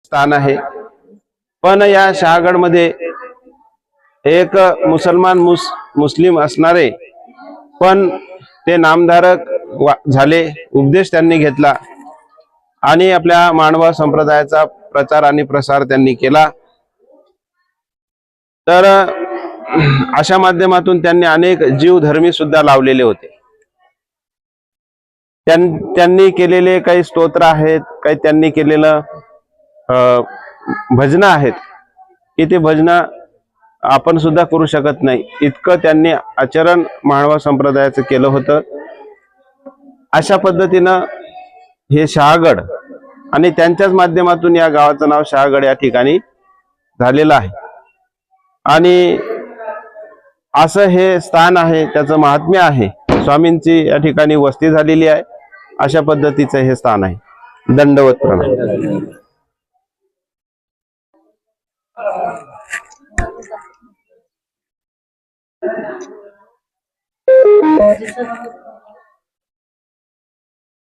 स्थान आहे। पण या शहागड मध्ये एक मुसलमान मुस्लिम असणारे पण ते नामधारक झाले, उपदेश त्यांनी घेतला आणि आपल्या मानवा संप्रदायाचा प्रचार आणि प्रसार त्यांनी केला। तर अशा माध्यमातून त्यांनी अनेक जीवधर्मी सुद्धा लावलेले होते। त्यांनी केलेले काही स्तोत्र आहेत, काही त्यांनी केलेलं भजन आहेत की ते भजन आपण सुद्धा करू शकत नाही, इतकं त्यांनी आचरण माळवा संप्रदायाचं केलं होतं। अशा पद्धतीनं हे शहागड आणि त्यांच्याच माध्यमातून या गावाचं नाव शहागड या ठिकाणी झालेलं आहे। आणि असं हे स्थान आहे, त्याचं महात्म्य आहे, स्वामींची या ठिकाणी वस्ती झालेली आहे। अशा पद्धतीचं हे स्थान आहे। दंडवत प्रणाम।